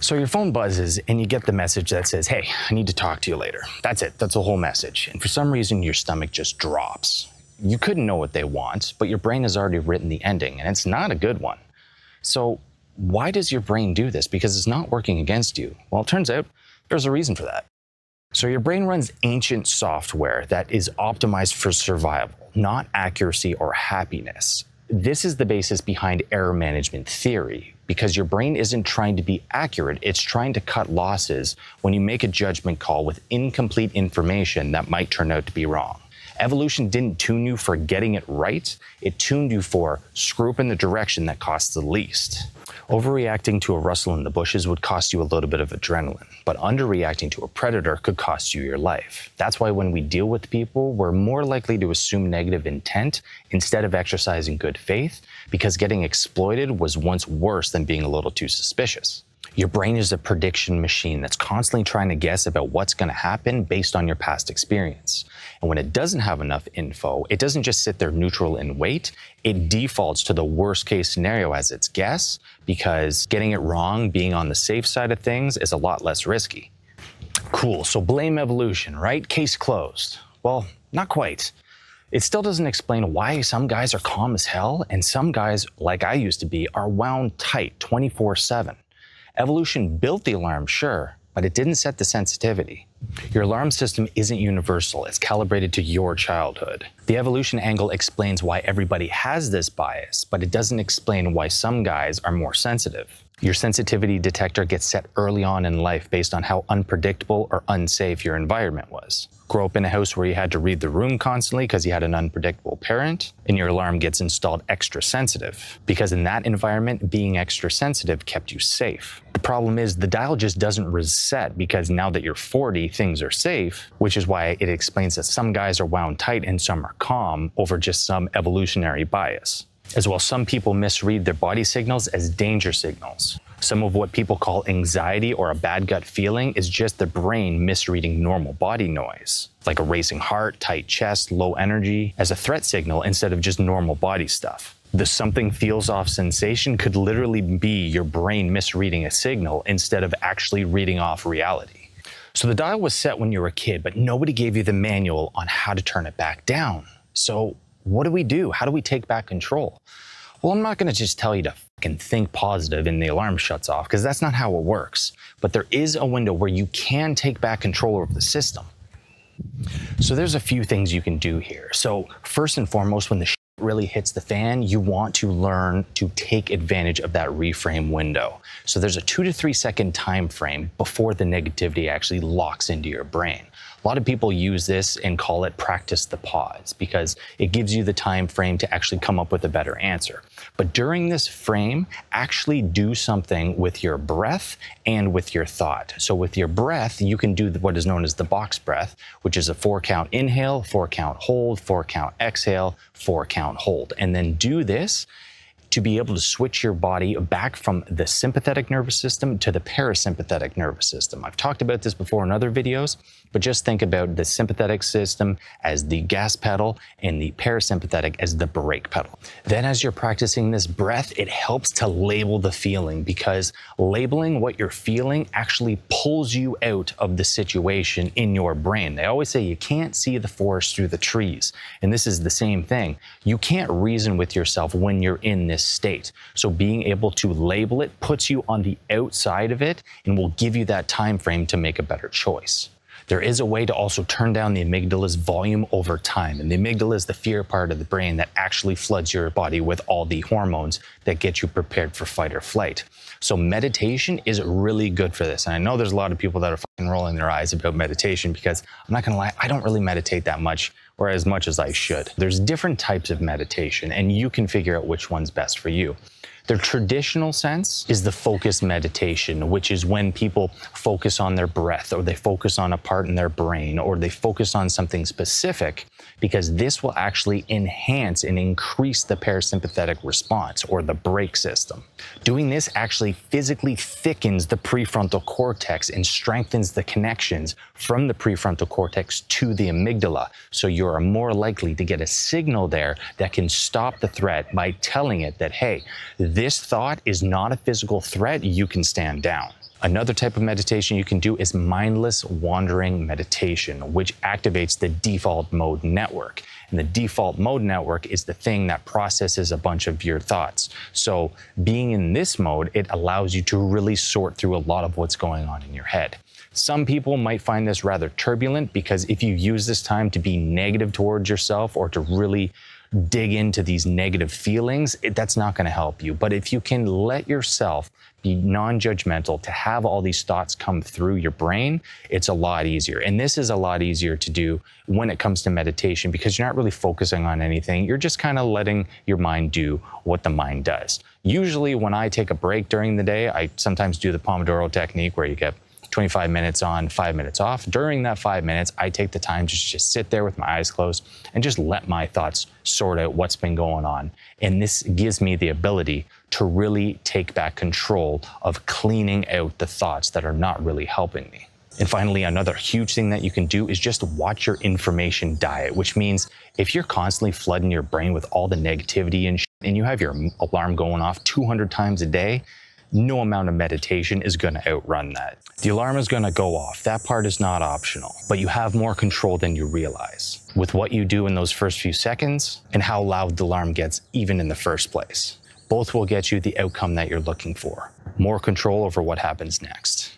So your phone buzzes and you get the message that says, hey, I need to talk to you later. That's it. That's the whole message. And for some reason, your stomach just drops. You couldn't know what they want, but your brain has already written the ending, and it's not a good one. So why does your brain do this? Because it's not working against you. Well, it turns out there's a reason for that. So your brain runs ancient software that is optimized for survival, not accuracy or happiness. This is the basis behind error management theory, because your brain isn't trying to be accurate, it's trying to cut losses when you make a judgment call with incomplete information that might turn out to be wrong. Evolution didn't tune you for getting it right, it tuned you for screw up in the direction that costs the least. Overreacting to a rustle in the bushes would cost you a little bit of adrenaline, but underreacting to a predator could cost you your life. That's why when we deal with people, we're more likely to assume negative intent instead of exercising good faith, because getting exploited was once worse than being a little too suspicious. Your brain is a prediction machine that's constantly trying to guess about what's going to happen based on your past experience. And when it doesn't have enough info, it doesn't just sit there neutral and wait, it defaults to the worst case scenario as its guess, because getting it wrong, being on the safe side of things, is a lot less risky. Cool, so blame evolution, right? Case closed. Well, not quite. It still doesn't explain why some guys are calm as hell and some guys, like I used to be, are wound tight 24/7. Evolution built the alarm, sure, but it didn't set the sensitivity. Your alarm system isn't universal, it's calibrated to your childhood. The evolution angle explains why everybody has this bias, but it doesn't explain why some guys are more sensitive. Your sensitivity detector gets set early on in life based on how unpredictable or unsafe your environment was. Grow up in a house where you had to read the room constantly because you had an unpredictable parent, and your alarm gets installed extra sensitive, because in that environment, being extra sensitive kept you safe. The problem is the dial just doesn't reset because now that you're 40, things are safe, which is why it explains that some guys are wound tight and some are calm over just some evolutionary bias. As well, some people misread their body signals as danger signals. Some of what people call anxiety or a bad gut feeling is just the brain misreading normal body noise, like a racing heart, tight chest, low energy, as a threat signal instead of just normal body stuff. The something feels off sensation could literally be your brain misreading a signal instead of actually reading off reality. So the dial was set when you were a kid, but nobody gave you the manual on how to turn it back down. So what do we do? How do we take back control? Well, I'm not going to just tell you to fucking think positive and the alarm shuts off, because that's not how it works. But there is a window where you can take back control over the system. So there's a few things you can do here. So first and foremost, when the shit really hits the fan, you want to learn to take advantage of that reframe window. So there's a 2 to 3 second time frame before the negativity actually locks into your brain. A lot of people use this and call it practice the pause, because it gives you the time frame to actually come up with a better answer. But during this frame, actually do something with your breath and with your thought. So with your breath, you can do what is known as the box breath, which is a 4-count inhale, 4-count hold, 4-count exhale, 4-count hold. And then do this to be able to switch your body back from the sympathetic nervous system to the parasympathetic nervous system. I've talked about this before in other videos, but just think about the sympathetic system as the gas pedal and the parasympathetic as the brake pedal. Then as you're practicing this breath, it helps to label the feeling, because labeling what you're feeling actually pulls you out of the situation in your brain. They always say you can't see the forest through the trees, and this is the same thing. You can't reason with yourself when you're in this state. So being able to label it puts you on the outside of it and will give you that time frame to make a better choice. There is a way to also turn down the amygdala's volume over time. And the amygdala is the fear part of the brain that actually floods your body with all the hormones that get you prepared for fight or flight. So meditation is really good for this. And I know there's a lot of people that are fucking rolling their eyes about meditation, because I'm not gonna lie, I don't really meditate that much, or as much as I should. There's different types of meditation, and you can figure out which one's best for you. The traditional sense is the focused meditation, which is when people focus on their breath, or they focus on a part in their brain, or they focus on something specific, because this will actually enhance and increase the parasympathetic response, or the brake system. Doing this actually physically thickens the prefrontal cortex and strengthens the connections from the prefrontal cortex to the amygdala. So you're more likely to get a signal there that can stop the threat by telling it that, hey, this thought is not a physical threat, you can stand down. Another type of meditation you can do is mindless wandering meditation, which activates the default mode network. And the default mode network is the thing that processes a bunch of your thoughts. So being in this mode, it allows you to really sort through a lot of what's going on in your head. Some people might find this rather turbulent because if you use this time to be negative towards yourself or to really dig into these negative feelings, that's not going to help you. But if you can let yourself be non-judgmental, to have all these thoughts come through your brain, it's a lot easier. And this is a lot easier to do when it comes to meditation because you're not really focusing on anything. You're just kind of letting your mind do what the mind does. Usually when I take a break during the day, I sometimes do the Pomodoro technique where you get 25 minutes on, 5 minutes off. During that 5 minutes, I take the time to just sit there with my eyes closed and just let my thoughts sort out what's been going on. And this gives me the ability to really take back control of cleaning out the thoughts that are not really helping me. And finally, another huge thing that you can do is just watch your information diet, which means if you're constantly flooding your brain with all the negativity and you have your alarm going off 200 times a day, no amount of meditation is going to outrun that. The alarm is going to go off. That part is not optional, but you have more control than you realize with what you do in those first few seconds and how loud the alarm gets even in the first place. Both will get you the outcome that you're looking for. More control over what happens next.